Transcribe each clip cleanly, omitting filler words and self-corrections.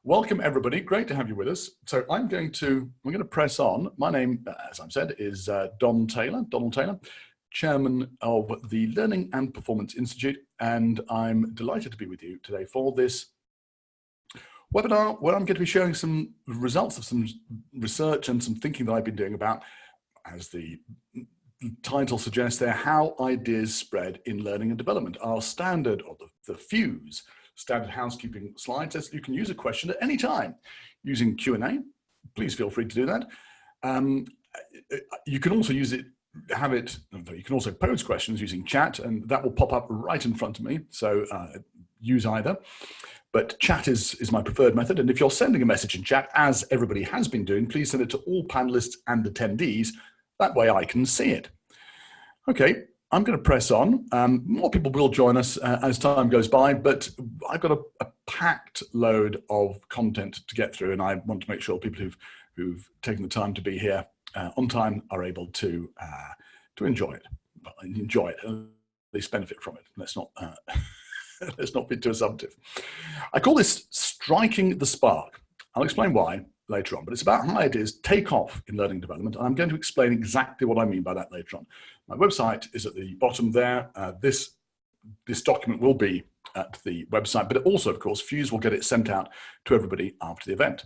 Welcome everybody, great to have you with us. So we're going to press on. My name, as I've said, is Donald Taylor, Chairman of the Learning and Performance Institute, and I'm delighted to be with you today for this webinar where I'm going to be sharing some results of some research and some thinking that I've been doing about, as the title suggests there, how ideas spread in learning and development. Our standard, or the FUSE, standard housekeeping slide says you can use a question at any time using Q&A. Please feel free to do that. You can also use it, you can also pose questions using chat, and that will pop up right in front of me. So use either. But chat is my preferred method. And if you're sending a message in chat, as everybody has been doing, please send it to all panelists and attendees. That way I can see it. Okay, I'm going to press on. More people will join us as time goes by, but I've got a packed load of content to get through, and I want to make sure people who've taken the time to be here on time are able to enjoy it. Well, enjoy it, at least benefit from it. Let's not let's not be too assumptive. I call this striking the spark. I'll explain why later on, but it's about how ideas take off in learning development, and I'm going to explain exactly what I mean by that later on. My website is at the bottom there. This document will be at the website, but also, of course, FUSE will get it sent out to everybody after the event.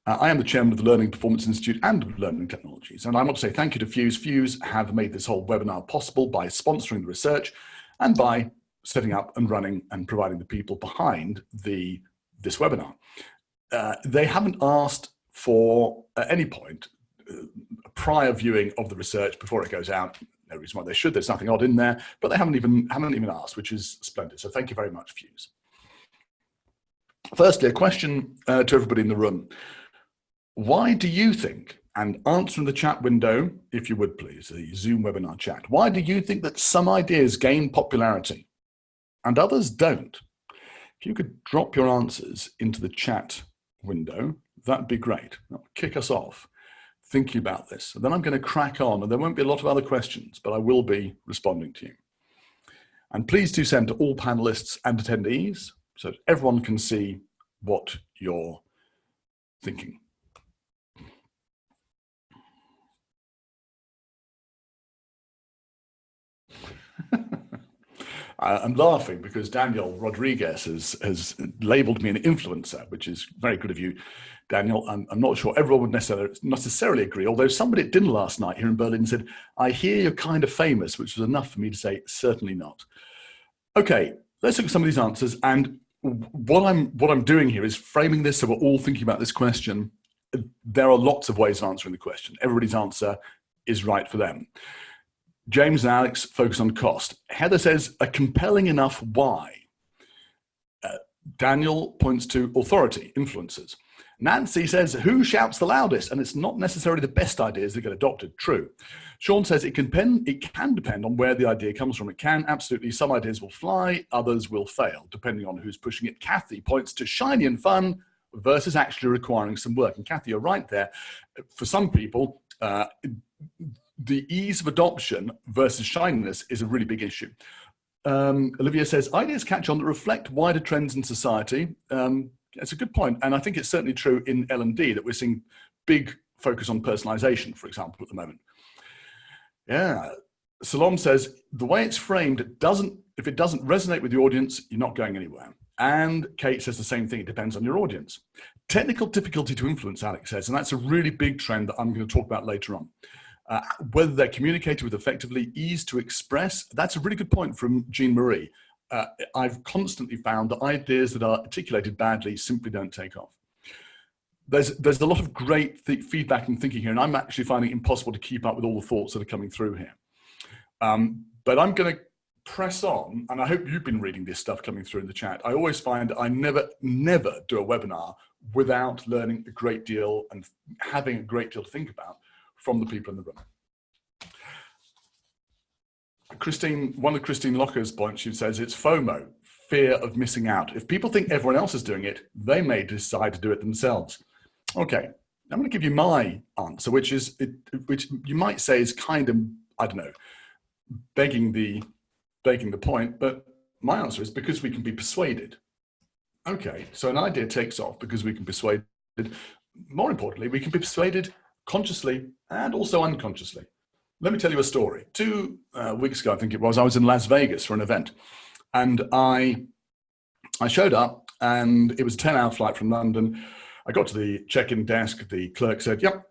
I am the chairman of the Learning Performance Institute and Learning Technologies, and I want to say thank you to FUSE. FUSE have made this whole webinar possible by sponsoring the research and by setting up and running and providing the people behind this webinar. They haven't asked for, at any point, a prior viewing of the research before it goes out. No reason why they should. There's nothing odd in there, but they haven't even asked, which is splendid. So thank you very much, FUSE. Firstly, a question to everybody in the room. Why do you think, and answer in the chat window, if you would please, the Zoom webinar chat, why do you think that some ideas gain popularity and others don't? If you could drop your answers into the chat window, that'd be great. That'll kick us off thinking about this. And then I'm going to crack on, and there won't be a lot of other questions, but I will be responding to you. And please do send to all panelists and attendees so that everyone can see what you're thinking. I'm laughing because Daniel Rodriguez has labeled me an influencer, which is very good of you, Daniel. I'm not sure everyone would necessarily agree, although somebody at dinner last night here in Berlin said, I hear you're kind of famous, which was enough for me to say, certainly not. Okay, let's look at some of these answers. And what I'm doing here is framing this so we're all thinking about this question. There are lots of ways of answering the question. Everybody's answer is right for them. James and Alex focus on cost. Heather says, a compelling enough why. Daniel points to authority, influencers. Nancy says, who shouts the loudest? And it's not necessarily the best ideas that get adopted. True. Sean says, it can depend on where the idea comes from. It can, absolutely. Some ideas will fly, others will fail, depending on who's pushing it. Kathy points to shiny and fun versus actually requiring some work. And Kathy, you're right there. For some people, the ease of adoption versus shininess is a really big issue. Olivia says, ideas catch on that reflect wider trends in society. It's a good point. And I think it's certainly true in L&D that we're seeing big focus on personalization, for example, at the moment. Yeah. Salom says, the way it's framed, if it doesn't resonate with the audience, you're not going anywhere. And Kate says the same thing, it depends on your audience. Technical difficulty to influence, Alex says, and that's a really big trend that I'm going to talk about later on. Whether they're communicated with effectively, ease to express, that's a really good point from Jean Marie. I've constantly found that ideas that are articulated badly simply don't take off. There's a lot of great feedback and thinking here, and I'm actually finding it impossible to keep up with all the thoughts that are coming through here. But I'm going to press on, and I hope you've been reading this stuff coming through in the chat. I always find I never do a webinar without learning a great deal and having a great deal to think about from the people in the room. One of Christine Locker's points, she says, it's FOMO, fear of missing out. If people think everyone else is doing it, they may decide to do it themselves. Okay, I'm going to give you my answer, which you might say is kind of, I don't know, begging the point, but my answer is because we can be persuaded. Okay, so an idea takes off because we can persuade, more importantly, we can be persuaded consciously and also unconsciously. Let me tell you a story. 2 weeks ago, I think it was, I was in Las Vegas for an event, and I showed up, and it was a 10-hour flight from London. I got to the check-in desk. The clerk said, "Yep,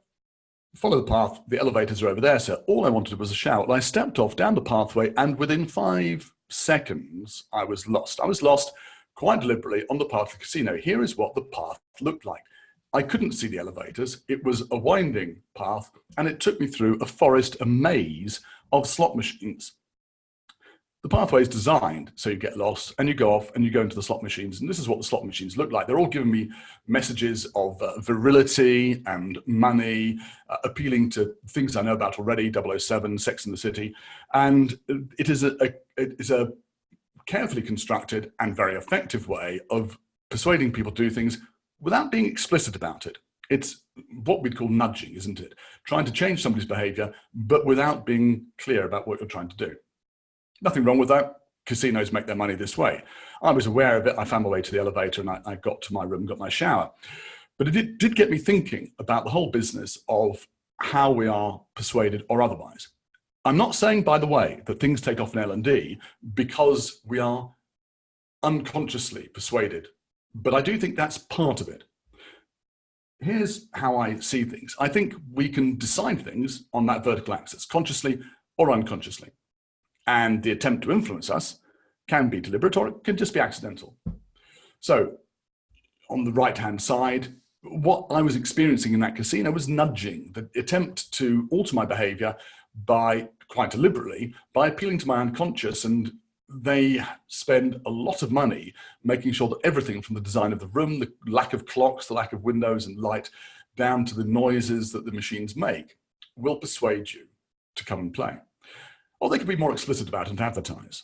follow the path. The elevators are over there, sir." All I wanted was a shower. And I stepped off down the pathway, and within 5 seconds, I was lost. I was lost quite deliberately on the path to the casino. Here is what the path looked like. I couldn't see the elevators. It was a winding path, and it took me through a forest, a maze of slot machines. The pathway is designed so you get lost and you go off and you go into the slot machines. And this is what the slot machines look like. They're all giving me messages of virility and money, appealing to things I know about already, 007, Sex and the City. And it is a carefully constructed and very effective way of persuading people to do things without being explicit about it. It's what we'd call nudging, isn't it? Trying to change somebody's behavior, but without being clear about what you're trying to do. Nothing wrong with that. Casinos make their money this way. I was aware of it. I found my way to the elevator, and I got to my room, got my shower. But it did get me thinking about the whole business of how we are persuaded or otherwise. I'm not saying, by the way, that things take off in L&D because we are unconsciously persuaded, but I do think that's part of it. Here's how I see things. I think we can decide things on that vertical axis, consciously or unconsciously. And the attempt to influence us can be deliberate, or it can just be accidental. So on the right-hand side, what I was experiencing in that casino was nudging, the attempt to alter my behavior by, quite deliberately, by appealing to my unconscious. And they spend a lot of money making sure that everything from the design of the room, the lack of clocks, the lack of windows and light, down to the noises that the machines make, will persuade you to come and play. Or they could be more explicit about it and advertise.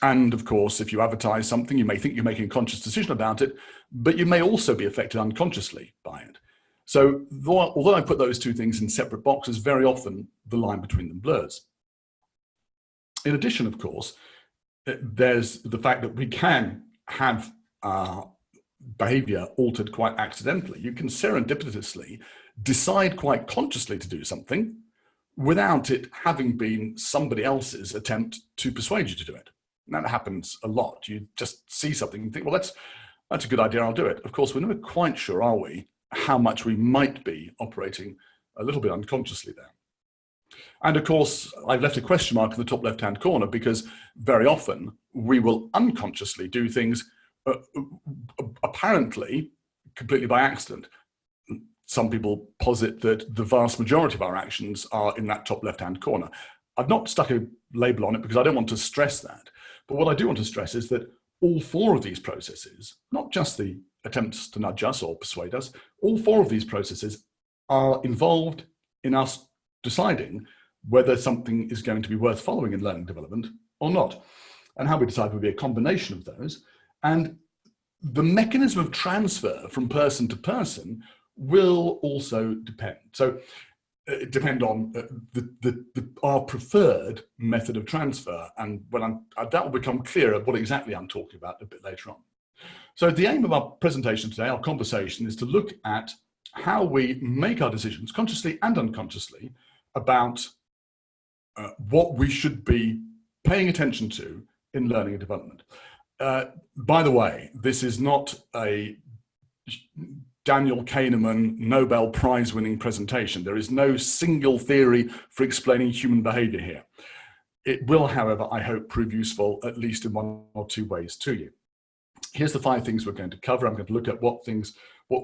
And of course, if you advertise something, you may think you're making a conscious decision about it, but you may also be affected unconsciously by it. So although I put those two things in separate boxes, very often the line between them blurs. In addition, of course, there's the fact that we can have behavior altered quite accidentally. You can serendipitously decide quite consciously to do something without it having been somebody else's attempt to persuade you to do it. And that happens a lot. You just see something and think, well, that's a good idea, I'll do it. Of course, we're never quite sure, are we, how much we might be operating a little bit unconsciously there. And of course, I've left a question mark in the top left-hand corner because very often we will unconsciously do things apparently completely by accident. Some people posit that the vast majority of our actions are in that top left-hand corner. I've not stuck a label on it because I don't want to stress that. But what I do want to stress is that all 4 of these processes, not just the attempts to nudge us or persuade us, all 4 of these processes are involved in us deciding whether something is going to be worth following in learning development or not. And how we decide will be a combination of those. And the mechanism of transfer from person to person will also depend. So depend on our preferred method of transfer. And when that will become clearer what exactly I'm talking about a bit later on. So the aim of our presentation today, our conversation, is to look at how we make our decisions consciously and unconsciously about what we should be paying attention to in learning and development. By the way, this is not a Daniel Kahneman Nobel Prize winning presentation. There is no single theory for explaining human behavior here. It will, however, I hope, prove useful at least in 1 or 2 ways to you. Here's the 5 things we're going to cover. I'm going to look at what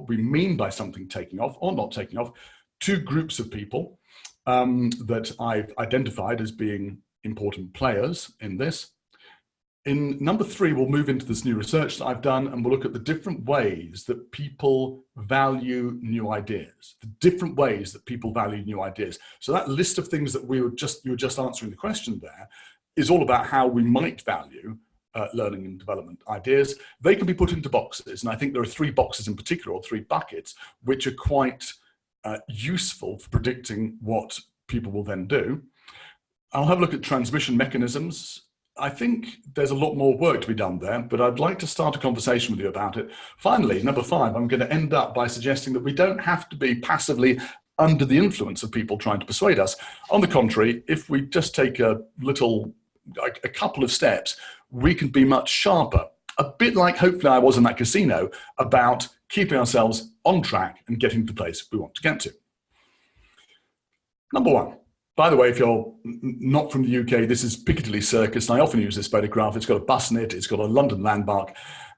we mean by something taking off or not taking off. 2 groups of people that I've identified as being important players in this. In number 3, we'll move into this new research that I've done, and we'll look at the different ways that people value new ideas, the different ways that people value new ideas. So that list of things that you were just answering the question there is all about how we might value learning and development ideas. They can be put into boxes, and I think there are 3 boxes in particular, or 3 buckets, which are quite useful for predicting what people will then do. I'll have a look at transmission mechanisms I think there's a lot more work to be done there, but I'd like to start a conversation with you about it. Finally, number 5, I'm going to end up by suggesting that we don't have to be passively under the influence of people trying to persuade us. On the contrary, if we just take a couple of steps, we can be much sharper. A bit like hopefully I was in that casino about keeping ourselves on track and getting to the place we want to get to. Number 1. By the way, if you're not from the UK, this is Piccadilly Circus, and I often use this photograph. It's got a bus in it, it's got a London landmark,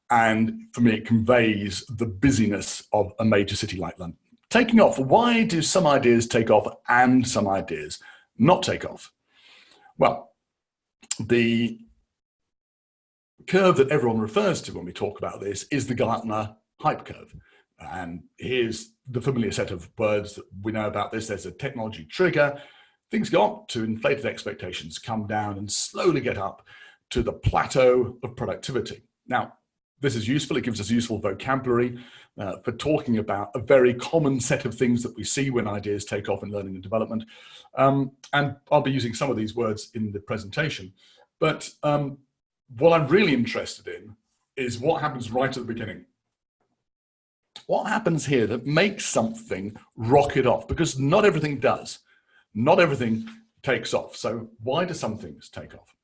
and for me it conveys the busyness of a major city like London. Taking off. Why do some ideas take off and some ideas not take off? Well, the curve that everyone refers to when we talk about this is the Gartner hype curve. And here's the familiar set of words that we know about this. There's a technology trigger. Things go up to inflated expectations, come down and slowly get up to the plateau of productivity. Now, this is useful. It gives us useful vocabulary for talking about a very common set of things that we see when ideas take off in learning and development. And I'll be using some of these words in the presentation. But what I'm really interested in is what happens right at the beginning. What happens here that makes something rocket off? Because not everything does. Not everything takes off. So why do some things take off?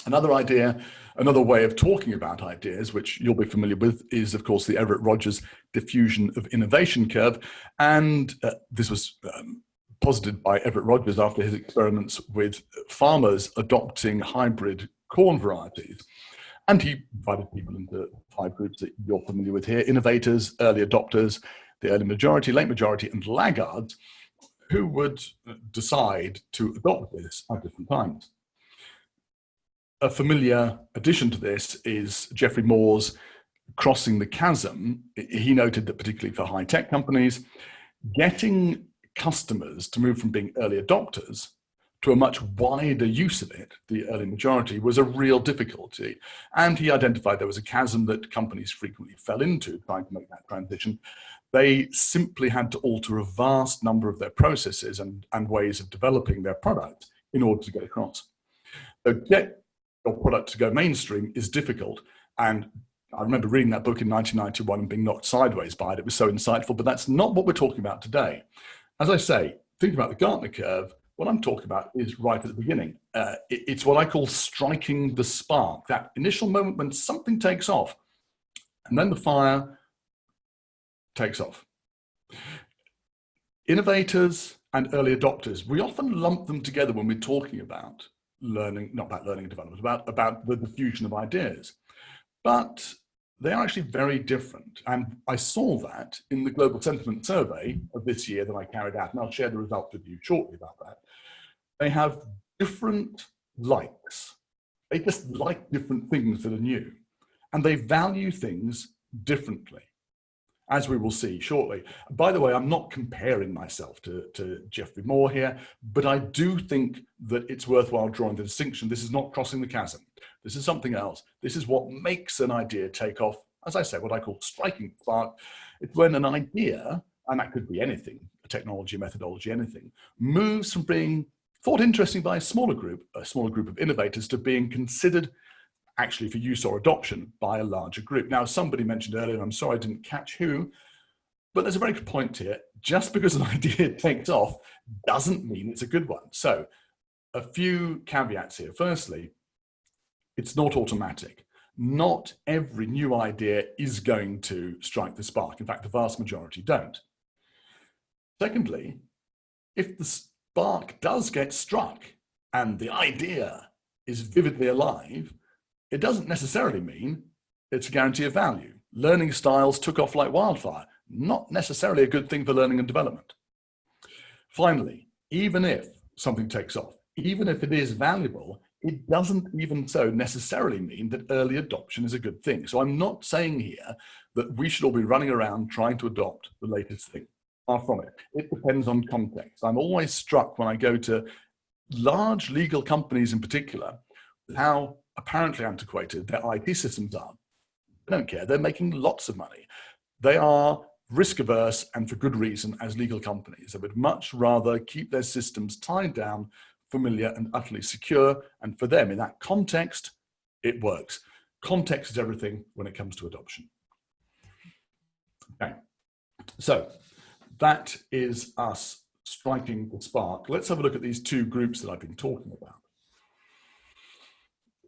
Another idea, another way of talking about ideas, which you'll be familiar with, is of course the Everett-Rogers diffusion of innovation curve. And this was posited by Everett-Rogers after his experiments with farmers adopting hybrid corn varieties. And he divided people into 5 groups that you're familiar with here: innovators, early adopters, the early majority, late majority, and laggards, who would decide to adopt this at different times. A familiar addition to this is Geoffrey Moore's Crossing the Chasm. He noted that particularly for high-tech companies, getting customers to move from being early adopters to a much wider use of it, the early majority, was a real difficulty. And he identified there was a chasm that companies frequently fell into trying to make that transition. They simply had to alter a vast number of their processes and ways of developing their product in order to get across. So get your product to go mainstream is difficult. And I remember reading that book in 1991 and being knocked sideways by it. It was so insightful, but that's not what we're talking about today. As I say, thinking about the Gartner curve, what I'm talking about is right at the beginning. It's what I call striking the spark, that initial moment when something takes off, and then the fire takes off. Innovators and early adopters, we often lump them together when we're talking about learning, not about learning and development, about the diffusion of ideas. But they are actually very different. And I saw that in the Global Sentiment Survey of this year that I carried out, and I'll share the results with you shortly about that. They have different likes. They just like different things that are new. And they value things differently, as we will see shortly. By the way, I'm not comparing myself to Geoffrey Moore here, but I do think that it's worthwhile drawing the distinction. This is not crossing the chasm. This is something else. This is what makes an idea take off. As I say, what I call striking the spark. It's when an idea, and that could be anything, a technology, a methodology, anything, moves from being thought interesting by a smaller group of innovators, to being considered actually for use or adoption by a larger group. Now, somebody mentioned earlier, and I'm sorry I didn't catch who, but there's a very good point here. Just because an idea takes off doesn't mean it's a good one. So a few caveats here. Firstly, it's not automatic. Not every new idea is going to strike the spark. In fact, the vast majority don't. Secondly, if the spark does get struck and the idea is vividly alive, it doesn't necessarily mean it's a guarantee of value. Learning styles took off like wildfire. Not necessarily a good thing for learning and development. Finally, even if something takes off, even if it is valuable, it doesn't even so necessarily mean that early adoption is a good thing. So I'm not saying here that we should all be running around trying to adopt the latest thing. Far from it. It depends on context. I'm always struck when I go to large legal companies in particular, with how apparently antiquated their IT systems are. They don't care. They're making lots of money. They are risk averse, and for good reason, as legal companies. They would much rather keep their systems tied down familiar, and utterly secure. And for them, in that context, it works. Context is everything when it comes to adoption. Okay, so that is us striking the spark. Let's have a look at these two groups that I've been talking about.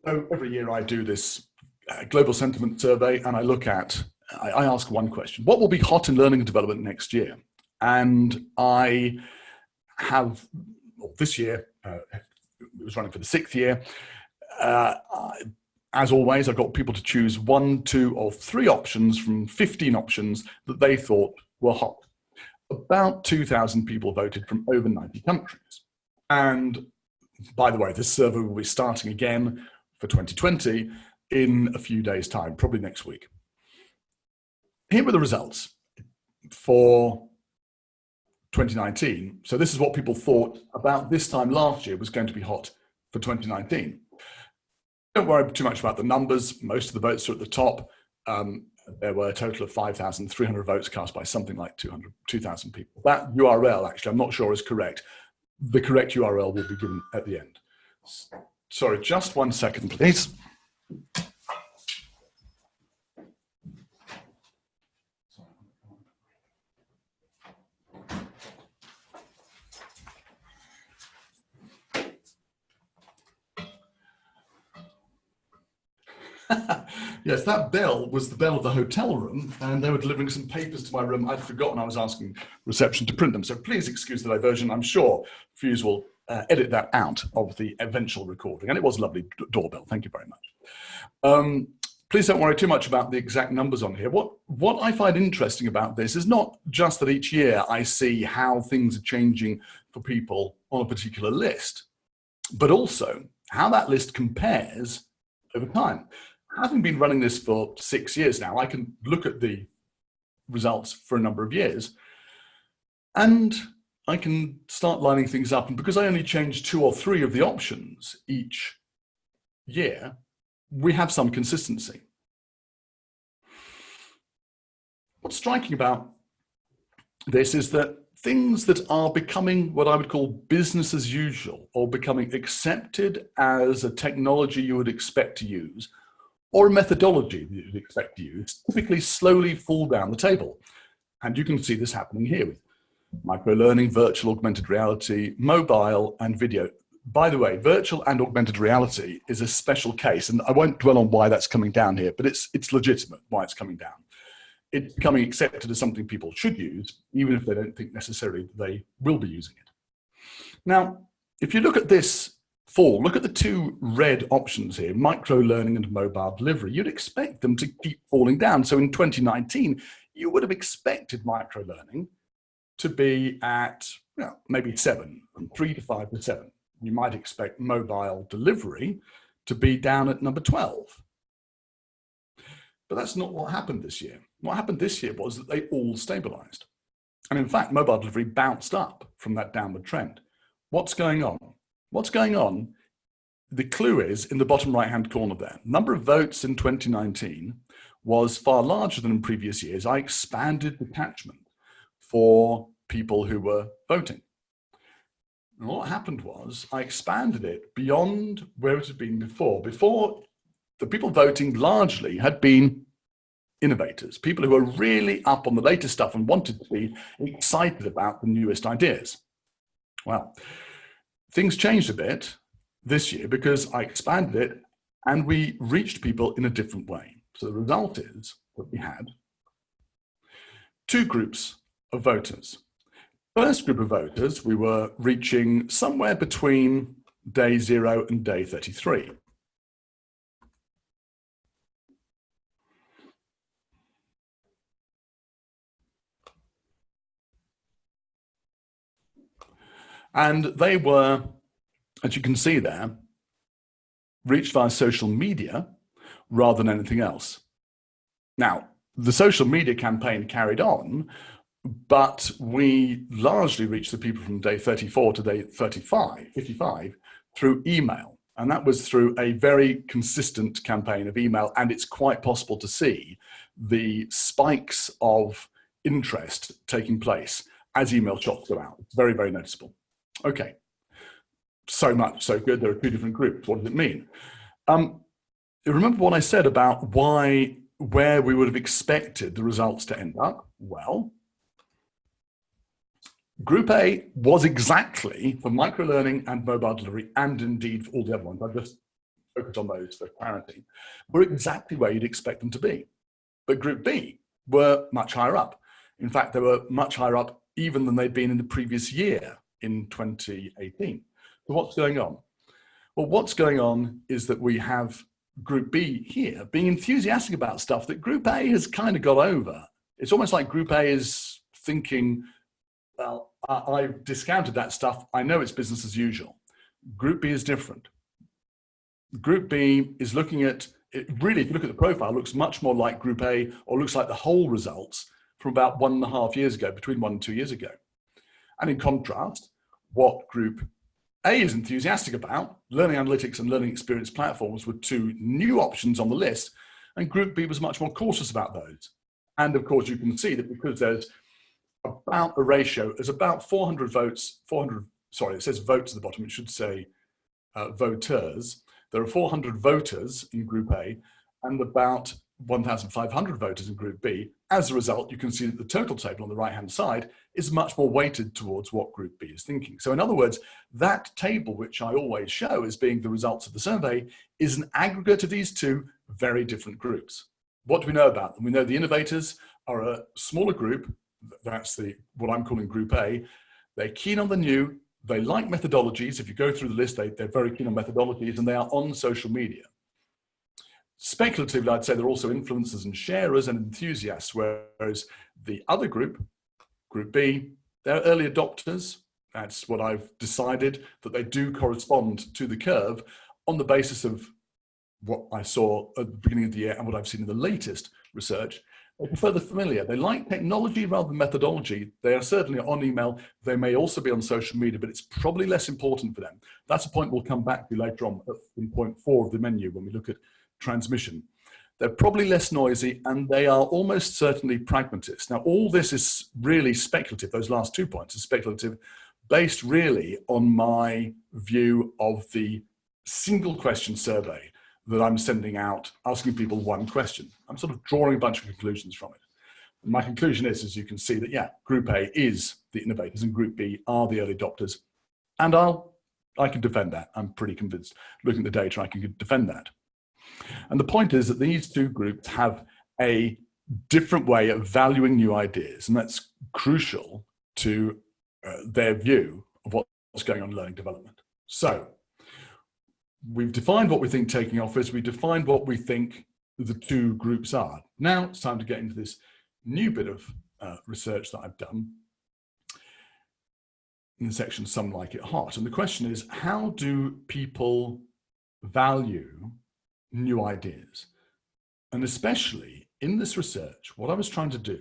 So every year I do this global sentiment survey, and I ask one question: what will be hot in learning and development next year? And I have, well, this year, it was running for the 6th year. As always, I got people to choose 1, 2, or 3 options from 15 options that they thought were hot. About 2,000 people voted from over 90 countries. And by the way, this survey will be starting again for 2020 in a few days' time, probably next week. Here were the results for 2019. So this is what people thought about this time last year was going to be hot for 2019. Don't worry too much about the numbers. Most of the votes are at the top. There were a total of 5,300 votes cast by something like 2,000 people. That URL, actually, I'm not sure is correct. The correct URL will be given at the end. Sorry, just 1 second, please. Yes, that bell was the bell of the hotel room, and they were delivering some papers to my room. I'd forgotten I was asking reception to print them. So please excuse the diversion. I'm sure Fuse will edit that out of the eventual recording. And it was a lovely doorbell. Thank you very much. Please don't worry too much about the exact numbers on here. What I find interesting about this is not just that each year I see how things are changing for people on a particular list, but also how that list compares over time. Having been running this for 6 years now, I can look at the results for a number of years, and I can start lining things up. And because I only change 2 or 3 of the options each year, we have some consistency. What's striking about this is that things that are becoming what I would call business as usual, or becoming accepted as a technology you would expect to use, or a methodology that you'd expect to use, typically slowly fall down the table. And you can see this happening here with microlearning, virtual augmented reality, mobile, and video. By the way, virtual and augmented reality is a special case, and I won't dwell on why that's coming down here, but it's legitimate why it's coming down. It's becoming accepted as something people should use, even if they don't think necessarily they will be using it. Now, if you look at this fall, look at the 2 red options here, micro-learning and mobile delivery. You'd expect them to keep falling down. So in 2019, you would have expected micro-learning to be at maybe 7, from 3 to 5 to 7. You might expect mobile delivery to be down at number 12. But that's not what happened this year. What happened this year was that they all stabilized. And in fact, mobile delivery bounced up from that downward trend. What's going on? What's going on? The clue is in the bottom right-hand corner there. Number of votes in 2019 was far larger than in previous years. I expanded the catchment for people who were voting. And what happened was I expanded it beyond where it had been before. Before, the people voting largely had been innovators, people who were really up on the latest stuff and wanted to be excited about the newest ideas. Well, things changed a bit this year because I expanded it and we reached people in a different way. So the result is that we had 2 groups of voters. First group of voters, we were reaching somewhere between day 0 and day 33. And they were, as you can see there, reached via social media rather than anything else. Now, the social media campaign carried on, but we largely reached the people from day 34 to day 55 through email. And that was through a very consistent campaign of email. And it's quite possible to see the spikes of interest taking place as email shots go out. It's very, very noticeable. Okay, so much so good. There are two different groups. What does it mean? Remember what I said about where we would have expected the results to end up? Well, Group A was exactly, for microlearning and mobile delivery, and indeed for all the other ones, I've just focused on those for clarity, were exactly where you'd expect them to be. But Group B were much higher up. In fact, they were much higher up even than they'd been in the previous year in 2018. So what's going on? Well, what's going on is that we have Group B here being enthusiastic about stuff that Group A has kind of got over. It's almost like Group A is thinking, well, I've discounted that stuff. I know it's business as usual. Group B is different. Group B is looking at, it really, if you look at the profile, looks much more like Group A, or looks like the whole results from about 1.5 years ago, between 1 and 2 years ago. And in contrast, what Group A is enthusiastic about, learning analytics and learning experience platforms were two new options on the list, and Group B was much more cautious about those. And of course, you can see that because there's about a ratio, there's about 400 votes, it says votes at the bottom, it should say voters. There are 400 voters in Group A and about 1,500 voters in Group B. As a result, you can see that the total table on the right-hand side is much more weighted towards what Group B is thinking. So in other words, that table, which I always show as being the results of the survey, is an aggregate of these two very different groups. What do we know about them? We know the innovators are a smaller group. That's what I'm calling Group A. They're keen on the new. They like methodologies. If you go through the list, they're very keen on methodologies, and they are on social media. Speculatively, I'd say they're also influencers and sharers and enthusiasts, whereas the other group, Group B, they're early adopters. That's what I've decided, that they do correspond to the curve on the basis of what I saw at the beginning of the year and what I've seen in the latest research. They prefer the familiar. They like technology rather than methodology. They are certainly on email. They may also be on social media, but it's probably less important for them. That's a point we'll come back to later on in point 4 of the menu when we look at transmission. They're probably less noisy, and they are almost certainly pragmatists. Now, all this is really speculative. Those last 2 points are speculative, based really on my view of the single question survey that I'm sending out, asking people one question. I'm sort of drawing a bunch of conclusions from it. And my conclusion is, as you can see, that yeah, Group A is the innovators and Group B are the early adopters. And I can defend that. I'm pretty convinced. Looking at the data, I can defend that. And the point is that these two groups have a different way of valuing new ideas, and that's crucial to their view of what's going on in learning development. So we've defined what we think taking off is, we defined what we think the two groups are. Now it's time to get into this new bit of research that I've done in the section Some Like It Hot. And the question is, how do people value new ideas? And especially in this research, what I was trying to do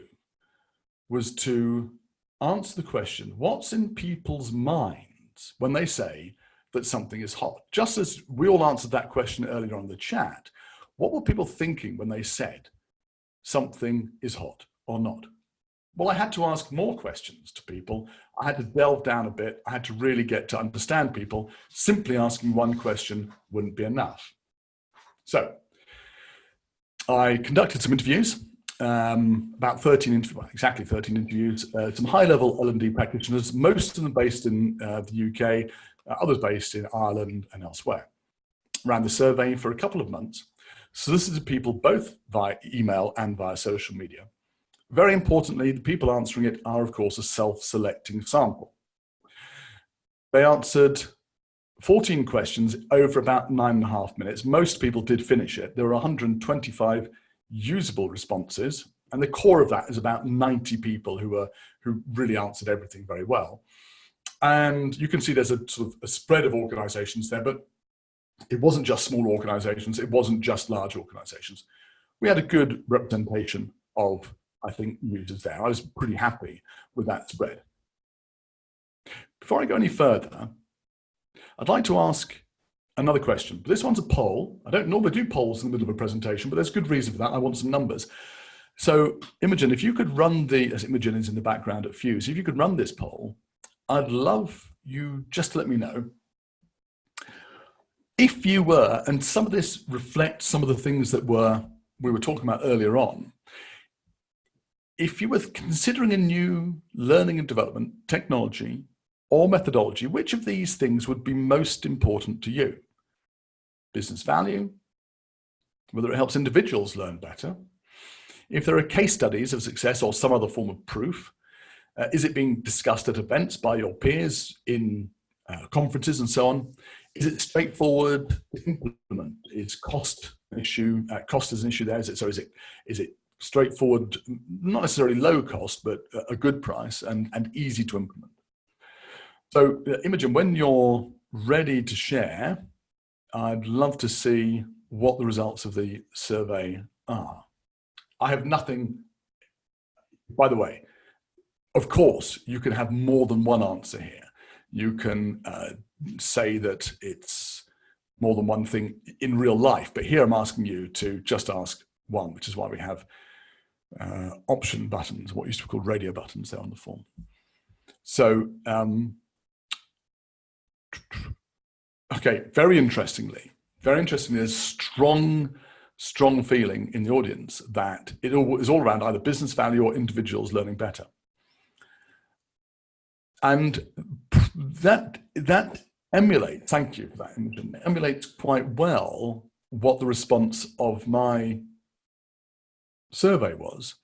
was to answer the question, what's in people's minds when they say that something is hot? Just as we all answered that question earlier on in the chat, what were people thinking when they said something is hot or not? Well, I had to ask more questions to people. I had to delve down a bit. I had to really get to understand people. Simply asking one question wouldn't be enough. So I conducted some interviews, about 13 interviews, well, exactly 13 interviews, some high-level L&D practitioners, most of them based in the UK, others based in Ireland and elsewhere. Ran the survey for a couple of months, solicited people both via email and via social media. Very importantly, the people answering it are, of course, a self-selecting sample. They answered 14 questions over about 9.5 minutes. Most people did finish it. There were 125 usable responses, and the core of that is about 90 people who really answered everything very well. And you can see there's a sort of a spread of organizations there, but it wasn't just small organizations. It wasn't just large organizations. We had a good representation of, I think, users there. I was pretty happy with that spread. Before I go any further, I'd like to ask another question. This one's a poll. I don't normally do polls in the middle of a presentation, but there's good reason for that. I want some numbers. So Imogen, if you could run as Imogen is in the background at Fuse, if you could run this poll, I'd love you just to let me know If you were, and some of this reflects some of the things that we were talking about earlier on, if you were considering a new learning and development technology or methodology, which of these things would be most important to you? Business value, whether it helps individuals learn better, if there are case studies of success or some other form of proof, is it being discussed at events by your peers in conferences and so on? Is it straightforward to implement? Is cost an issue? Cost is an issue there. Is it straightforward, not necessarily low cost, but a good price and easy to implement? So, Imogen, when you're ready to share, I'd love to see what the results of the survey are. I have nothing, by the way, of course, you can have more than one answer here. You can say that it's more than one thing in real life, but here I'm asking you to just ask one, which is why we have option buttons, what used to be called radio buttons there on the form. So, okay, very interestingly, there's strong feeling in the audience that it is all around either business value or individuals learning better. And that emulates, thank you for that, Imogen, emulates quite well what the response of my survey was.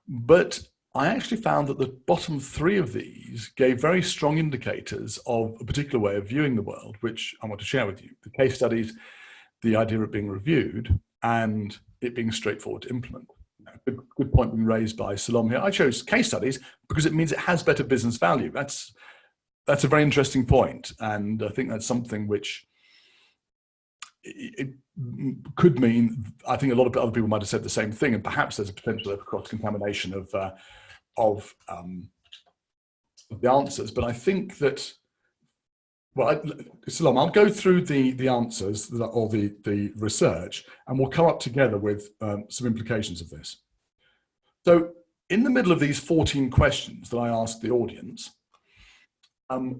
But I actually found that the bottom three of these gave very strong indicators of a particular way of viewing the world, which I want to share with you. The case studies, the idea of it being reviewed, and it being straightforward to implement. Good point being raised by Salome here. I chose case studies because it means it has better business value. That's a very interesting point, and I think that's something which it could mean. I think a lot of other people might have said the same thing, and perhaps there's a potential of cross-contamination of the answers. But I think that, well, Salome, I'll go through the answers or the research, and we'll come up together with some implications of this. So in the middle of these 14 questions that I asked the audience,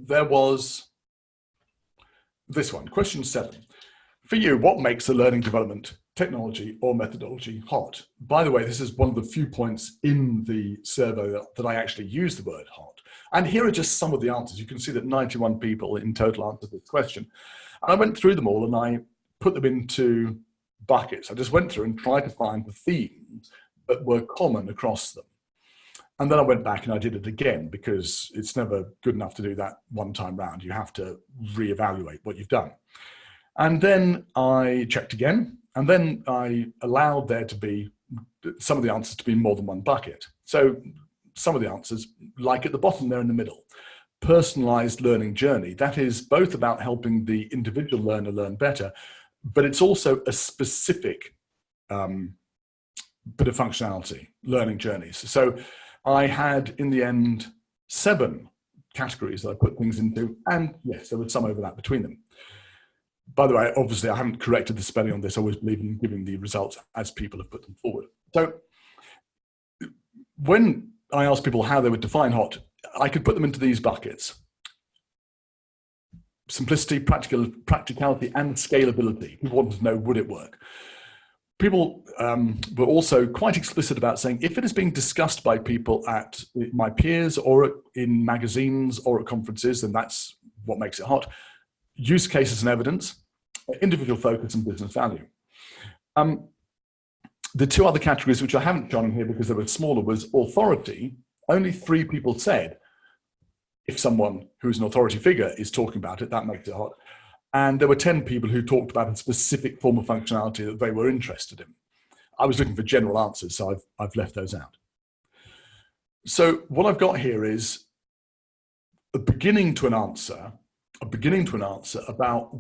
there was this one, question 7. For you, what makes a learning development technology or methodology hot? By the way, this is one of the few points in the survey that I actually use the word hot. And here are just some of the answers. You can see that 91 people in total answered this question. And I went through them all and I put them into buckets. I just went through and tried to find the themes that were common across them. And then I went back and I did it again, because it's never good enough to do that one time round. You have to reevaluate what you've done. And then I checked again, and then I allowed there to be some of the answers to be in more than one bucket. So some of the answers, like at the bottom there in the middle, personalized learning journey. That is both about helping the individual learner learn better, but it's also a specific bit of functionality, learning journeys. So I had, in the end, 7 categories that I put things into, and yes, there was some overlap between them. By the way, obviously, I haven't corrected the spelling on this. I always believe in giving the results as people have put them forward. So when I asked people how they would define hot, I could put them into these buckets: simplicity, practicality, and scalability. People wanted to know, would it work? People were also quite explicit about saying, if it is being discussed by people at my peers or in magazines or at conferences, then that's what makes it hot. Use cases and evidence, individual focus, and business value. The 2 other categories, which I haven't shown here because they were smaller, was authority. Only 3 people said, if someone who's an authority figure is talking about it, that makes it hot. And there were 10 people who talked about a specific form of functionality that they were interested in. I was looking for general answers, so I've left those out. So what I've got here is a beginning to an answer about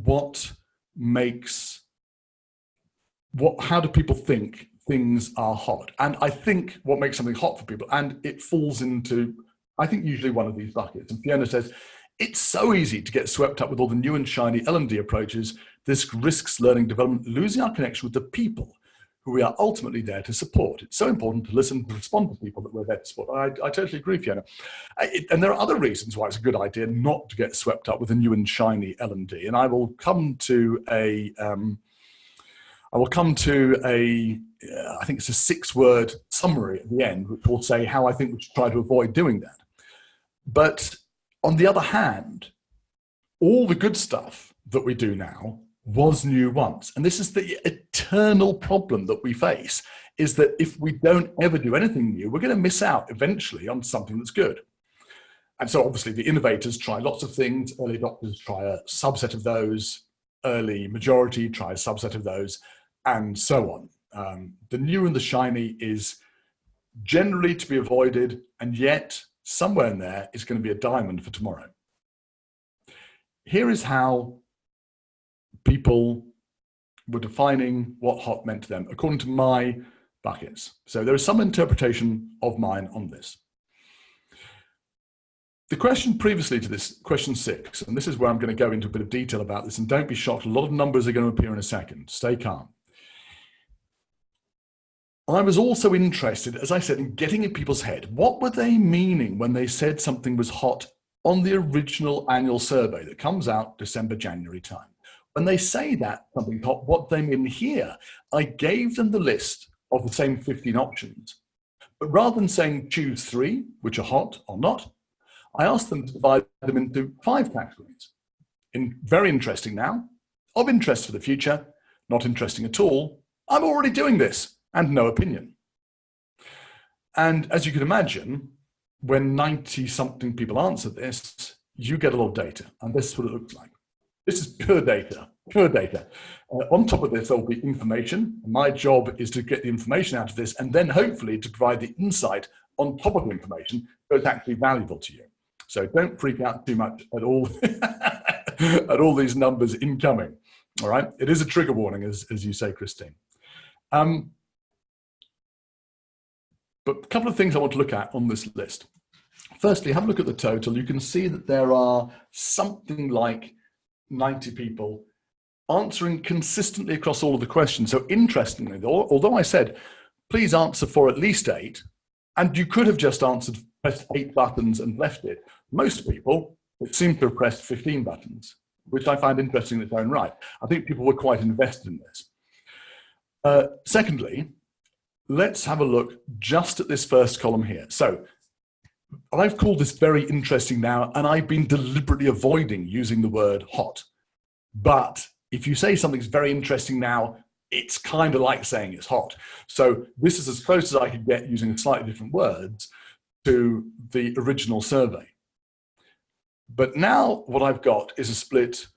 how do people think things are hot? And I think what makes something hot for people, and it falls into, I think, usually one of these buckets. And Fiona says, it's so easy to get swept up with all the new and shiny L&D approaches. This risks learning development, losing our connection with the people who we are ultimately there to support. It's so important to listen, to respond to people that we're there to support. I totally agree, Fiona. And there are other reasons why it's a good idea not to get swept up with a new and shiny L&D. And I will come to a, I think it's a 6-word summary at the end, which will say how I think we should try to avoid doing that. But on the other hand, all the good stuff that we do now was new once. And this is the eternal problem that we face, is that if we don't ever do anything new, we're going to miss out eventually on something that's good. And so obviously the innovators try lots of things, early adopters try a subset of those, early majority try a subset of those, and so on. The new and the shiny is generally to be avoided, and yet somewhere in there is going to be a diamond for tomorrow. Here is how people were defining what hot meant to them, according to my buckets. So there is some interpretation of mine on this. The question previously to this, question 6, and this is where I'm going to go into a bit of detail about this, and don't be shocked, a lot of numbers are going to appear in a second. Stay calm. I was also interested, as I said, in getting in people's head. What were they meaning when they said something was hot on the original annual survey that comes out December, January time? When they say that something's hot, what they mean here, I gave them the list of the same 15 options. But rather than saying choose 3, which are hot or not, I asked them to divide them into 5 categories. Very interesting now, of interest for the future, not interesting at all, I'm already doing this, and no opinion. And as you can imagine, when 90-something people answer this, you get a lot of data, and this is what it looks like. This is pure data, pure data. On top of this, there will be information. My job is to get the information out of this, and then hopefully to provide the insight on top of the information so it's actually valuable to you. So don't freak out too much at all, at all these numbers incoming. All right, it is a trigger warning, as you say, Christine. But a couple of things I want to look at on this list. Firstly, have a look at the total. You can see that there are something like 90 people answering consistently across all of the questions. So interestingly, although I said, please answer for at least 8, and you could have just answered, pressed 8 buttons and left it. Most people seem to have pressed 15 buttons, which I find interesting in its own right. I think people were quite invested in this. Secondly, let's have a look just at this first column here. So I've called this very interesting now, and I've been deliberately avoiding using the word hot. But if you say something's very interesting now, it's kind of like saying it's hot. So this is as close as I could get using slightly different words to the original survey. But now what I've got is a split,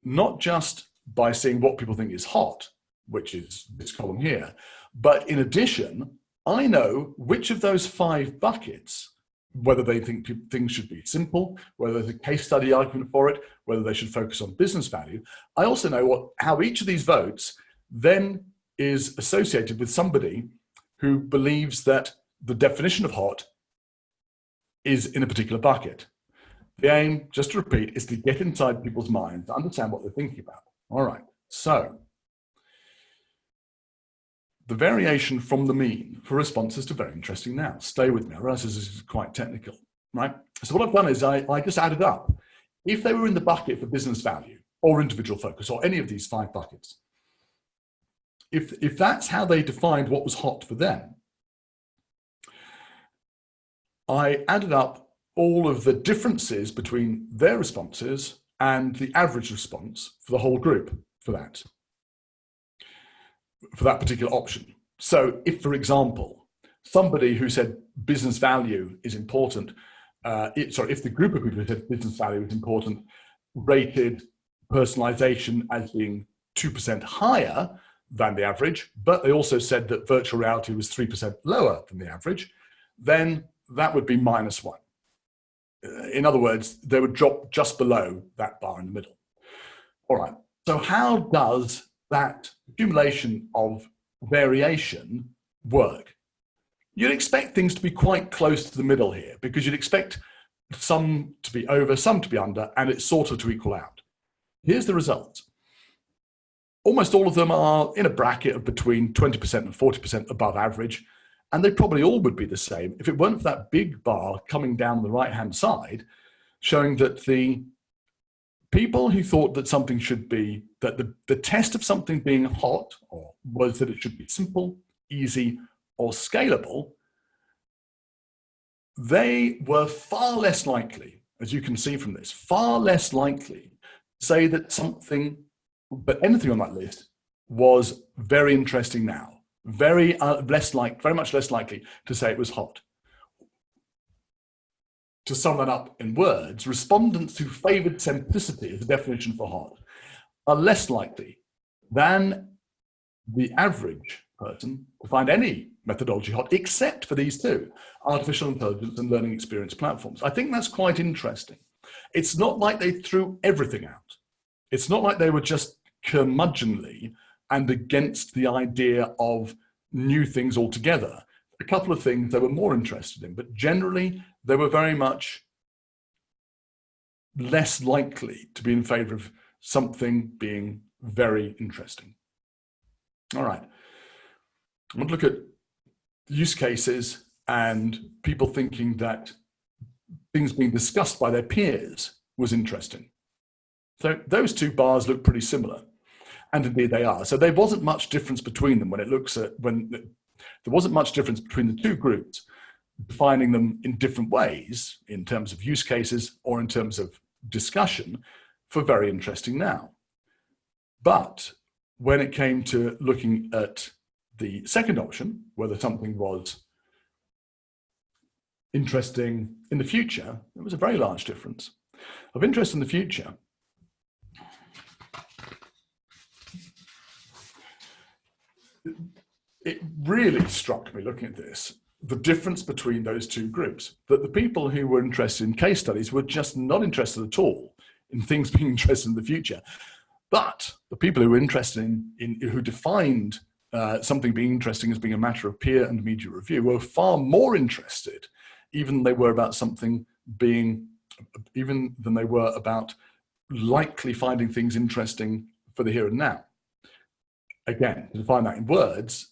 not just by seeing what people think is hot, which is this column here, but in addition, I know which of those 5 buckets, whether they think things should be simple, whether there's a case study argument for it, whether they should focus on business value. I also know how each of these votes then is associated with somebody who believes that the definition of hot is in a particular bucket. The aim, just to repeat, is to get inside people's minds, to understand what they're thinking about. All right, so the variation from the mean for responses to very interesting now. Stay with me, I realize this is quite technical, right? So what I've done is I just added up. If they were in the bucket for business value or individual focus or any of these 5 buckets, if that's how they defined what was hot for them, I added up all of the differences between their responses and the average response for the whole group for that particular option. So if, for example, somebody who said business value is important, if the group of people who said business value is important rated personalization as being 2% higher than the average, but they also said that virtual reality was 3% lower than the average, then that would be -1. In other words, they would drop just below that bar in the middle. All right, so how does that accumulation of variation work? You'd expect things to be quite close to the middle here, because you'd expect some to be over, some to be under, and it's sort of to equal out. Here's the result. almost all of them are in a bracket of between 20% and 40% above average, and they probably all would be the same if it weren't for that big bar coming down the right-hand side, showing that the people who thought that something should be, that the test of something being hot or was that it should be simple, easy, or scalable, they were far less likely, as you can see from this, far less likely to say that something, but anything on that list was very interesting now, very much less likely to say it was hot. To sum that up in words, respondents who favored simplicity as a definition for hot are less likely than the average person to find any methodology hot except for these two, artificial intelligence and learning experience platforms. I think that's quite interesting. It's not like they threw everything out. It's not like they were just curmudgeonly and against the idea of new things altogether. A couple of things they were more interested in, but generally they were very much less likely to be in favor of something being very interesting. All right. I want to look at use cases and people thinking that things being discussed by their peers was interesting. So those two bars look pretty similar, and indeed they are. So there wasn't much difference between them there wasn't much difference between the two groups, defining them in different ways in terms of use cases or in terms of discussion for very interesting now. But when it came to looking at the second option, whether something was interesting in the future, there was a very large difference. Of interest in the future, it really struck me looking at this, the difference between those two groups, that the people who were interested in case studies were just not interested at all in things being interested in the future. But the people who were interested who defined something being interesting as being a matter of peer and media review were far more interested even than they were about likely finding things interesting for the here and now. Again, to define that in words,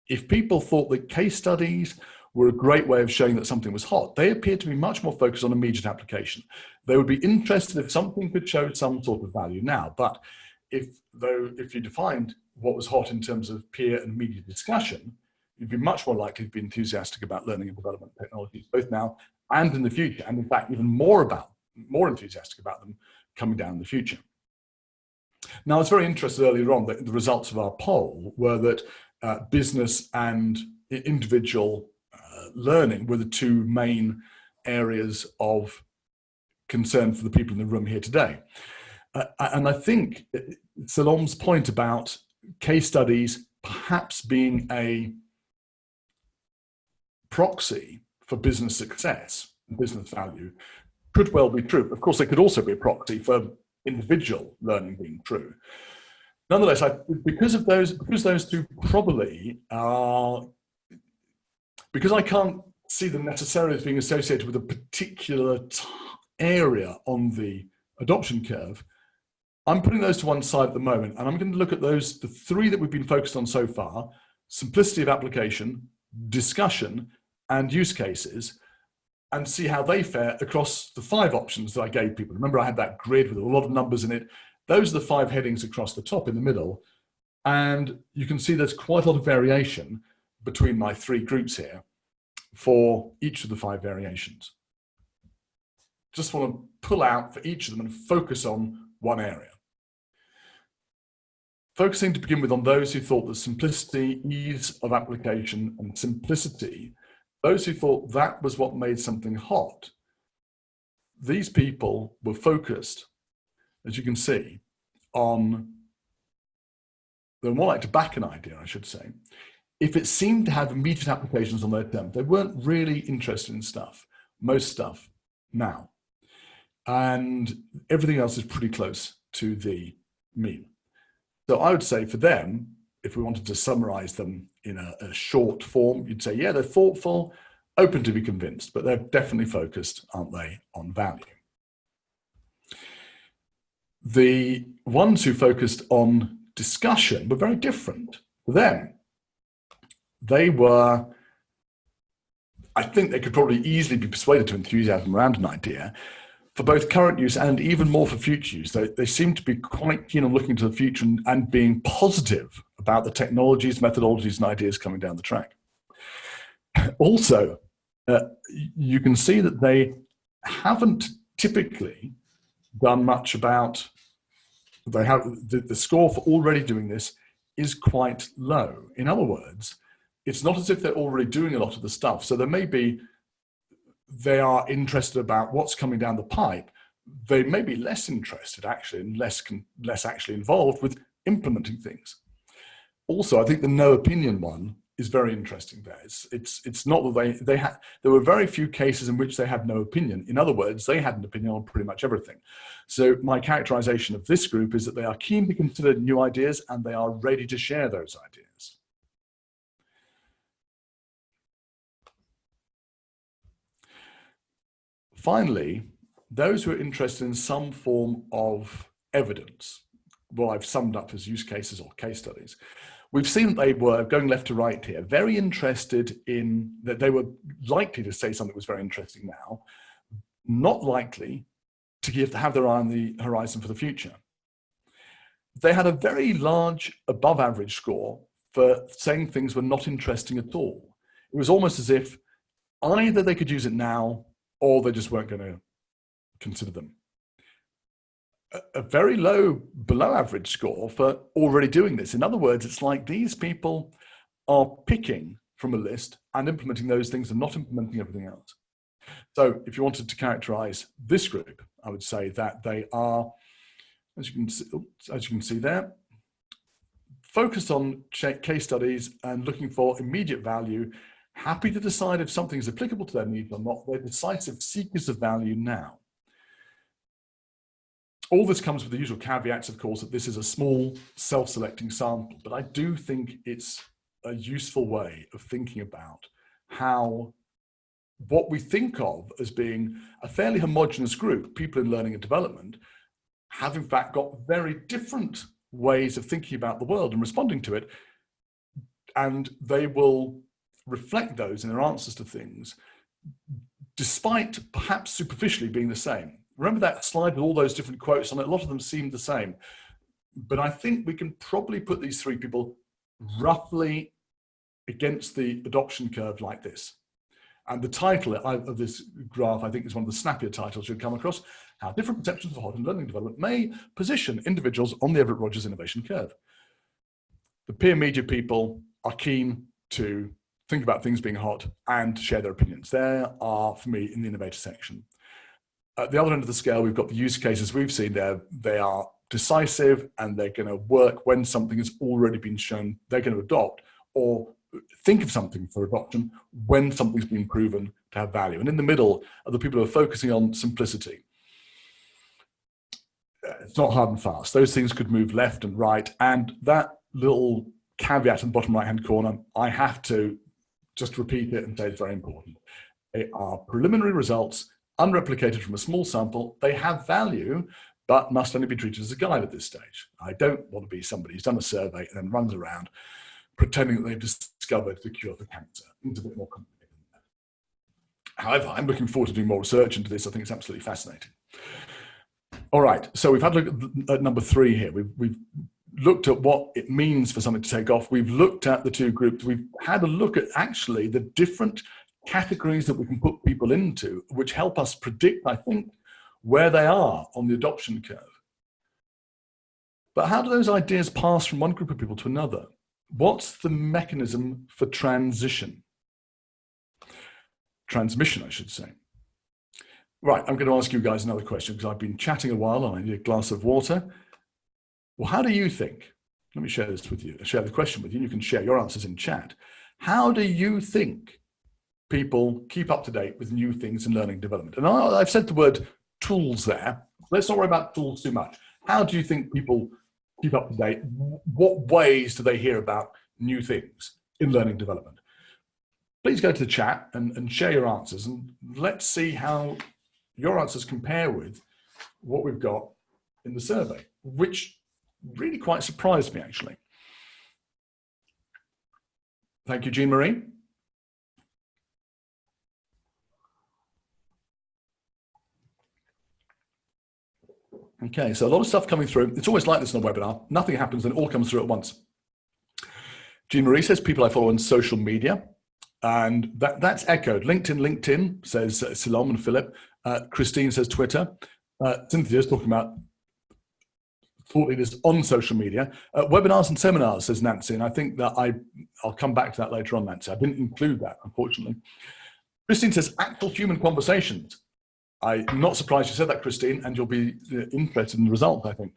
if people thought that case studies were a great way of showing that something was hot, they appeared to be much more focused on immediate application. They would be interested if something could show some sort of value now. But if you defined what was hot in terms of peer and media discussion, you'd be much more likely to be enthusiastic about learning and development technologies, both now and in the future, and in fact, even more enthusiastic about them coming down in the future. Now, I was very interested earlier on that the results of our poll were that business and individual learning were the two main areas of concern for the people in the room here today. And I think Salom's point about case studies perhaps being a proxy for business success, business value, could well be true. Of course, they could also be a proxy for individual learning being true. Nonetheless, because those two probably are, because I can't see them necessarily as being associated with a particular area on the adoption curve, I'm putting those to one side at the moment, and I'm going to look at the three that we've been focused on so far: simplicity of application, discussion, and use cases, and see how they fare across the 5 options that I gave people. Remember, I had that grid with a lot of numbers in it. Those are the 5 headings across the top in the middle. And you can see there's quite a lot of variation between my 3 groups here for each of the 5 variations. Just want to pull out for each of them and focus on one area. Focusing to begin with on those who thought that simplicity, ease of application, and simplicity, those who thought that was what made something hot, these people were focused, as you can see, on, they were more like to back an idea, I should say. If it seemed to have immediate applications on their term, they weren't really interested in stuff, most stuff now. And everything else is pretty close to the mean. So I would say for them, if we wanted to summarize them in a short form, you'd say, yeah, they're thoughtful, open to be convinced, but they're definitely focused, aren't they, on value. The ones who focused on discussion were very different. For them, they were, I think they could probably easily be persuaded to enthusiasm around an idea for both current use and even more for future use. They seem to be quite keen on looking to the future and being positive about the technologies, methodologies, and ideas coming down the track. Also, you can see that they haven't typically done much about, they have the score for already doing this is quite low. In other words, it's not as if they're already doing a lot of the stuff. So there may be, they are interested about what's coming down the pipe. They may be less interested actually and less actually involved with implementing things. Also, I think the no opinion one is very interesting there. It's not that they had, there were very few cases in which they had no opinion. In other words, they had an opinion on pretty much everything. So my characterization of this group is that they are keen to consider new ideas and they are ready to share those ideas. Finally, those who are interested in some form of evidence, well, I've summed up as use cases or case studies. We've seen that they were, going left to right here, very interested in, that they were likely to say something that was very interesting now, not likely to have their eye on the horizon for the future. They had a very large above average score for saying things were not interesting at all. It was almost as if either they could use it now or they just weren't going to consider them. A very low below average score for already doing this. In other words, it's like these people are picking from a list and implementing those things and not implementing everything else. So if you wanted to characterize this group, I would say that they are, as you can see there, focused on case studies and looking for immediate value, happy to decide if something is applicable to their needs or not. They're decisive seekers of value now. All this comes with the usual caveats, of course, that this is a small self-selecting sample, but I do think it's a useful way of thinking about how what we think of as being a fairly homogeneous group, people in learning and development, have in fact got very different ways of thinking about the world and responding to it, and they will reflect those in their answers to things, despite perhaps superficially being the same. Remember that slide with all those different quotes on it? A lot of them seemed the same. But I think we can probably put these three people roughly against the adoption curve like this. And the title of this graph, I think, is one of the snappier titles you'll come across: How Different Perceptions of Hot and Learning Development May Position Individuals on the Everett-Rogers Innovation Curve. The peer media people are keen to think about things being hot and share their opinions. There are, for me, in the innovator section. At the other end of the scale, we've got the use cases we've seen there. They are decisive and they're going to work when something has already been shown. They're going to adopt or think of something for adoption when something's been proven to have value. And in the middle are the people who are focusing on simplicity. It's not hard and fast. Those things could move left and right. And that little caveat in the bottom right-hand corner, I have to just repeat it and say it's very important. They are preliminary results, unreplicated from a small sample. They have value, but must only be treated as a guide at this stage. I don't want to be somebody who's done a survey and then runs around pretending that they've discovered the cure for cancer. It's a bit more complicated than that. However, I'm looking forward to doing more research into this. I think it's absolutely fascinating. All right, so we've had a look at number 3 here. We've looked at what it means for something to take off. We've looked at the two groups. We've had a look at actually the different categories that we can put people into, which help us predict, I think, where they are on the adoption curve. But how do those ideas pass from one group of people to another? What's the mechanism for transition? Transmission, I should say. Right, I'm going to ask you guys another question because I've been chatting a while and I need a glass of water. Well, how do you think? Let me share this with you, share the question with you. You can share your answers in chat. How do you think people keep up to date with new things in learning development? And I've said the word tools there. Let's not worry about tools too much. How do you think people keep up to date? What ways do they hear about new things in learning development? Please go to the chat and share your answers, and let's see how your answers compare with what we've got in the survey, which really quite surprised me, actually. Thank you, Jean Marie. Okay, so a lot of stuff coming through. It's always like this in a webinar. Nothing happens, then it all comes through at once. Jean Marie says people I follow on social media, and that's echoed. LinkedIn says Silom and Philip. Christine says Twitter. Cynthia is talking about thought leaders on social media. Webinars and seminars, says Nancy, and I think that I'll come back to that later on, Nancy. I didn't include that, unfortunately. Christine says actual human conversations. I'm not surprised you said that, Christine, and you'll be interested in the result, I think.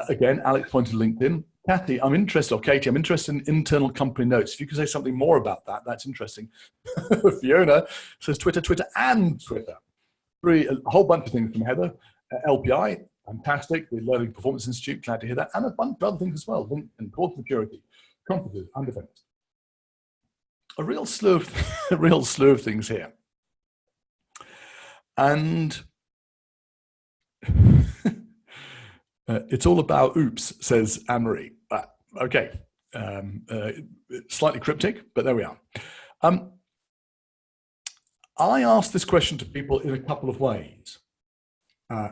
Again, Alex pointed to LinkedIn. Kathy, I'm interested, or Katie, I'm interested in internal company notes. If you could say something more about that, that's interesting. Fiona says Twitter, and Twitter. A whole bunch of things from Heather. LPI, fantastic. The Learning Performance Institute, glad to hear that. And a bunch of other things as well. LinkedIn, course maturity, conferences, and events. A real slew of things here. And it's all about oops, says Anne-Marie. Okay, slightly cryptic, but there we are. I asked this question to people in a couple of ways.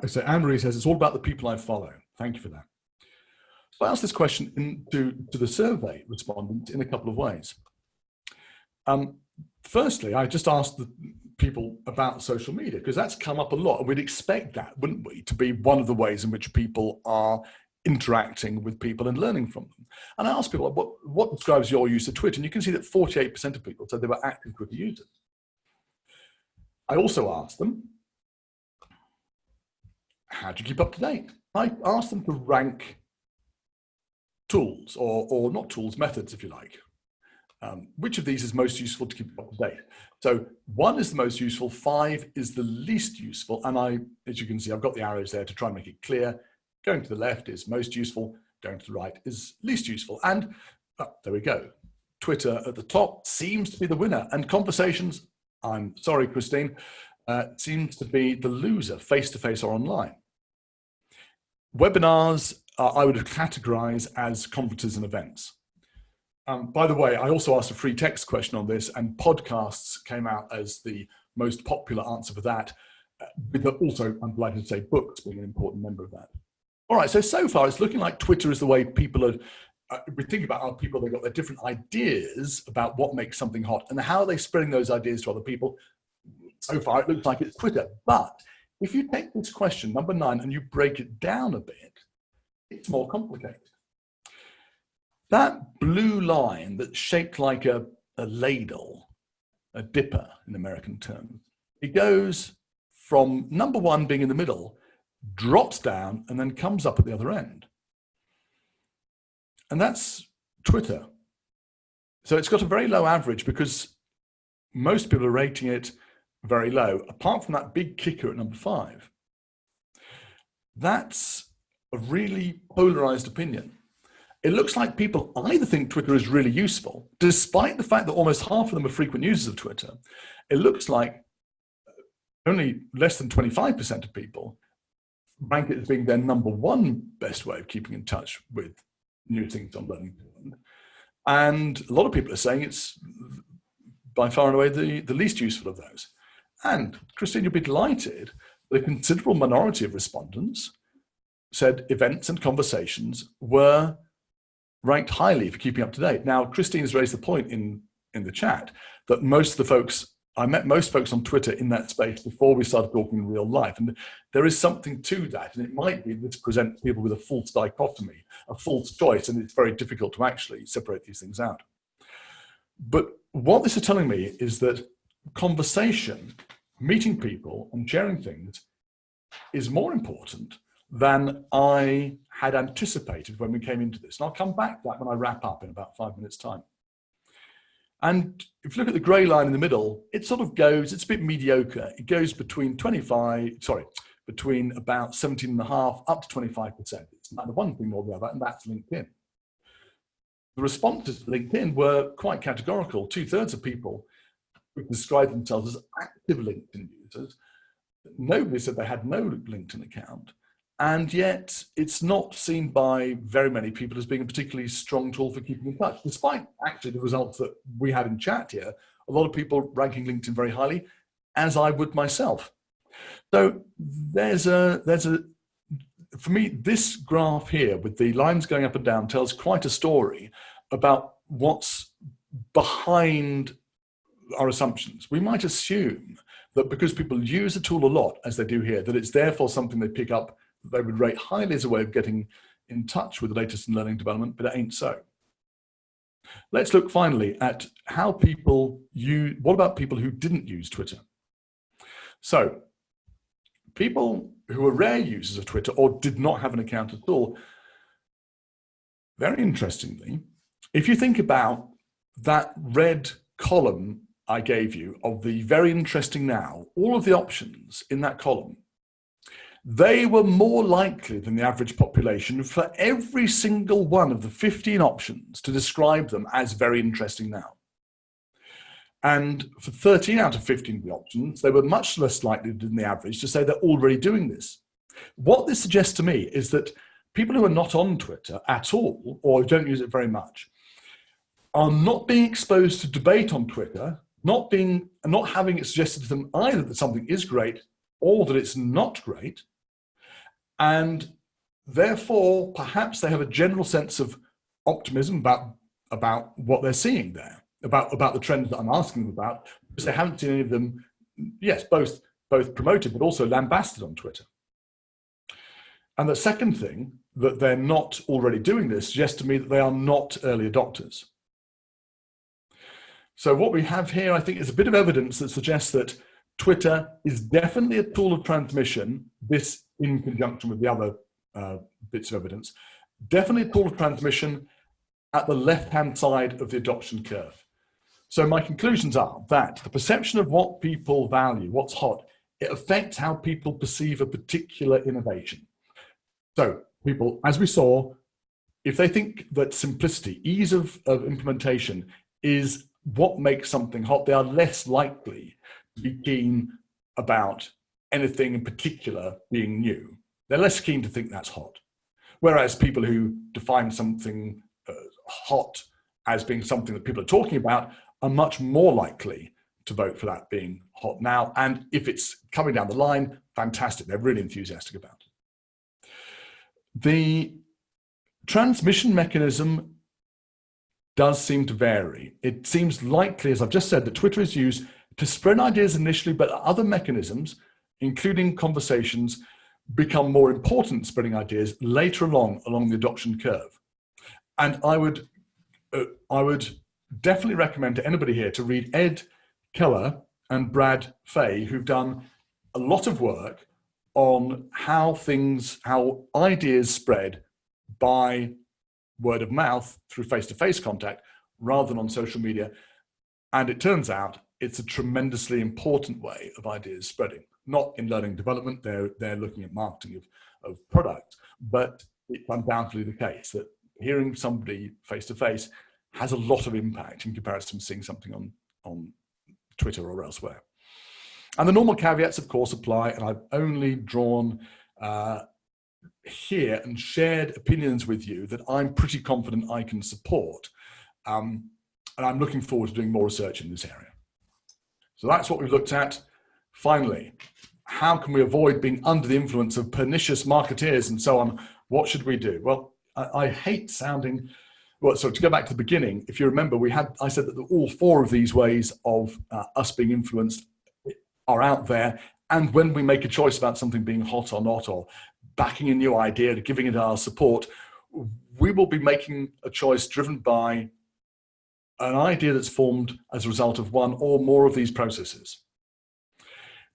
So Anne-Marie says, it's all about the people I follow. Thank you for that. So I asked this question to the survey respondents in a couple of ways. Firstly, I just asked the people about social media, because that's come up a lot, and we'd expect that, wouldn't we, to be one of the ways in which people are interacting with people and learning from them. And I asked people, what describes your use of Twitter? And you can see that 48% of people said they were active Twitter users. I also asked them, how do you keep up to date? I asked them to rank tools, or not tools, methods, if you like. Which of these is most useful to keep up to date? So 1 is the most useful, 5 is the least useful. And as you can see, I've got the arrows there to try and make it clear. Going to the left is most useful, going to the right is least useful. And there we go. Twitter at the top seems to be the winner. And conversations, I'm sorry, Christine, seems to be the loser, face-to-face or online. Webinars, I would categorize as conferences and events. By the way, I also asked a free text question on this, and podcasts came out as the most popular answer for that. But also, I'm delighted to say books being an important member of that. All right, so far it's looking like Twitter is the way people are, we think about how people, they've got their different ideas about what makes something hot and how are they spreading those ideas to other people. So far it looks like it's Twitter. But if you take this question, number 9, and you break it down a bit, it's more complicated. That blue line that's shaped like a ladle, a dipper in American terms, it goes from number 1 being in the middle, drops down, and then comes up at the other end. And that's Twitter. So it's got a very low average because most people are rating it very low, apart from that big kicker at number 5. That's a really polarized opinion. It looks like people either think Twitter is really useful, despite the fact that almost half of them are frequent users of Twitter. It looks like only less than 25% of people rank it as being their number 1 best way of keeping in touch with new things on learning. And a lot of people are saying it's by far and away the least useful of those. And Christine, you'll be delighted, the considerable minority of respondents said events and conversations were ranked highly for keeping up to date. Now, Christine has raised the point in the chat that most of the folks, I met most folks on Twitter in that space before we started talking in real life. And there is something to that. And it might be this presents people with a false dichotomy, a false choice, and it's very difficult to actually separate these things out. But what this is telling me is that conversation, meeting people and sharing things is more important than I had anticipated when we came into this. And I'll come back to that when I wrap up in about 5 minutes' time. And if you look at the grey line in the middle, it sort of goes, it's a bit mediocre. It goes between between about 17.5 up to 25%. It's neither one thing nor the other, and that's LinkedIn. The responses to LinkedIn were quite categorical. 2/3 of people described themselves as active LinkedIn users. Nobody said they had no LinkedIn account. And yet it's not seen by very many people as being a particularly strong tool for keeping in touch, despite actually the results that we had in chat here. A lot of people ranking LinkedIn very highly, as I would myself. So for me, this graph here with the lines going up and down tells quite a story about what's behind our assumptions. We might assume that because people use the tool a lot, as they do here, that it's therefore something they pick up that they would rate highly as a way of getting in touch with the latest in learning development, but it ain't so. Let's look finally at how people use, what about people who didn't use Twitter? So people who are rare users of Twitter or did not have an account at all, very interestingly, if you think about that red column I gave you of the very interesting now, all of the options in that column, they were more likely than the average population for every single one of the 15 options to describe them as very interesting now. And for 13 out of 15 of the options, they were much less likely than the average to say they're already doing this. What this suggests to me is that people who are not on Twitter at all, or don't use it very much, are not being exposed to debate on Twitter, not having it suggested to them either that something is great or that it's not great, and therefore perhaps they have a general sense of optimism about what they're seeing there, about the trends that I'm asking them about, because they haven't seen any of them, yes, both promoted but also lambasted on Twitter. And the second thing, that they're not already doing this, suggests to me that they are not early adopters. So what we have here, I think, is a bit of evidence that suggests that Twitter is definitely a tool of transmission, this in conjunction with the other bits of evidence, definitely a tool of transmission at the left-hand side of the adoption curve. So my conclusions are that the perception of what people value, what's hot, it affects how people perceive a particular innovation. So people, as we saw, if they think that simplicity, ease of implementation is what makes something hot, they are less likely to be keen about anything in particular being new. They're less keen to think that's hot. Whereas people who define something hot as being something that people are talking about are much more likely to vote for that being hot now. And if it's coming down the line, fantastic. They're really enthusiastic about it. The transmission mechanism does seem to vary. It seems likely, as I've just said, that Twitter is used to spread ideas initially, but other mechanisms, including conversations, become more important in spreading ideas later along the adoption curve. And I would definitely recommend to anybody here to read Ed Keller and Brad Fay, who've done a lot of work on how ideas spread by word of mouth through face-to-face contact rather than on social media. And it turns out it's a tremendously important way of ideas spreading. Not in learning development, they're looking at marketing of products, but it's undoubtedly the case that hearing somebody face-to-face has a lot of impact in comparison to seeing something on Twitter or elsewhere. And the normal caveats, of course, apply, and I've only drawn here and shared opinions with you that I'm pretty confident I can support. And I'm looking forward to doing more research in this area. So that's what we've looked at. Finally, how can we avoid being under the influence of pernicious marketeers and so on? What should we do? Well, I hate sounding, well, so to go back to the beginning, if you remember, I said that all four of these ways of us being influenced are out there. And when we make a choice about something being hot or not, or backing a new idea, or giving it our support, we will be making a choice driven by an idea that's formed as a result of one or more of these processes.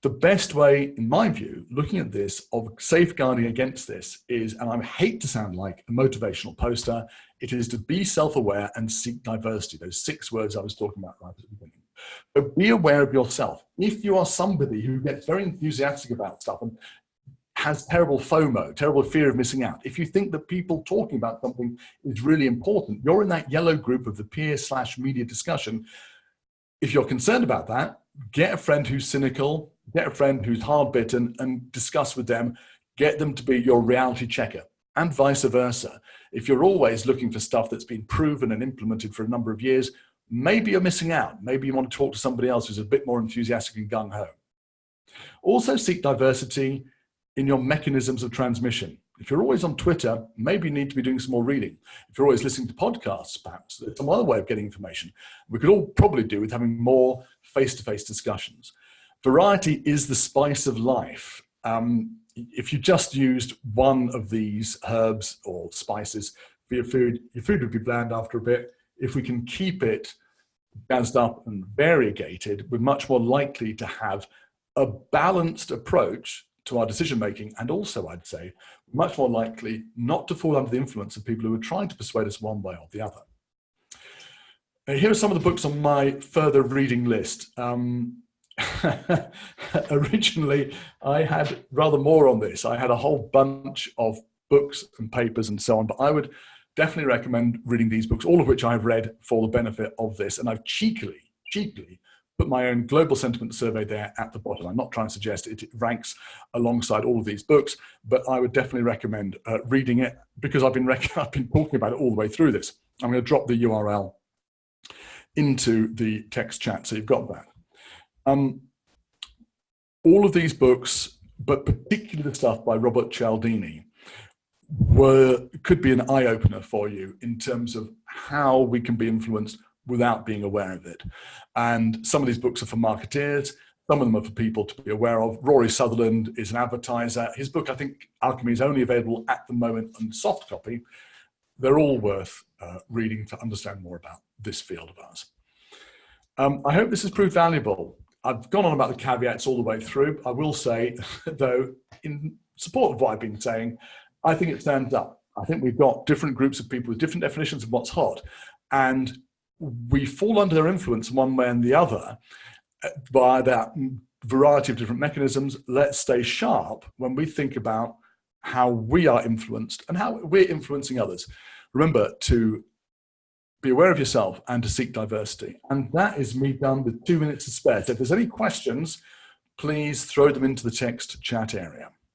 The best way, in my view, looking at this, of safeguarding against this is, and I hate to sound like a motivational poster, it is to be self-aware and seek diversity, those 6 words I was talking about right at the beginning. So be aware of yourself. If you are somebody who gets very enthusiastic about stuff and has terrible FOMO, terrible fear of missing out, if you think that people talking about something is really important, you're in that yellow group of the peer/media discussion. If you're concerned about that, get a friend who's cynical, get a friend who's hard-bitten and discuss with them. Get them to be your reality checker, and vice versa. If you're always looking for stuff that's been proven and implemented for a number of years, maybe you're missing out. Maybe you want to talk to somebody else who's a bit more enthusiastic and gung-ho. Also seek diversity in your mechanisms of transmission. If you're always on Twitter, maybe you need to be doing some more reading. If you're always listening to podcasts, perhaps there's some other way of getting information. We could all probably do with having more face-to-face discussions. Variety is the spice of life. If you just used one of these herbs or spices for your food would be bland after a bit. If we can keep it jazzed up and variegated, we're much more likely to have a balanced approach to our decision making, and also, I'd say, much more likely not to fall under the influence of people who are trying to persuade us one way or the other. Here are some of the books on my further reading list. Originally, I had rather more on this. I had a whole bunch of books and papers and so on, but I would definitely recommend reading these books, all of which I've read for the benefit of this, and I've cheekily put my own global sentiment survey there at the bottom. I'm not trying to suggest it ranks alongside all of these books, but I would definitely recommend reading it, because I've been talking about it all the way through this. I'm going to drop the URL into the text chat, so you've got that. All of these books, but particularly the stuff by Robert Cialdini, could be an eye-opener for you in terms of how we can be influenced without being aware of it. And some of these books are for marketeers, some of them are for people to be aware of. Rory Sutherland is an advertiser. His book, I think, Alchemy, is only available at the moment on soft copy. They're all worth reading to understand more about this field of ours. I hope this has proved valuable. I've gone on about the caveats all the way through. I will say, though, in support of what I've been saying, I think it stands up. I think we've got different groups of people with different definitions of what's hot, and we fall under their influence one way and the other by that variety of different mechanisms. Let's stay sharp when we think about how we are influenced and how we're influencing others. Remember to be aware of yourself and to seek diversity. And that is me done with 2 minutes to spare. So if there's any questions, please throw them into the text chat area.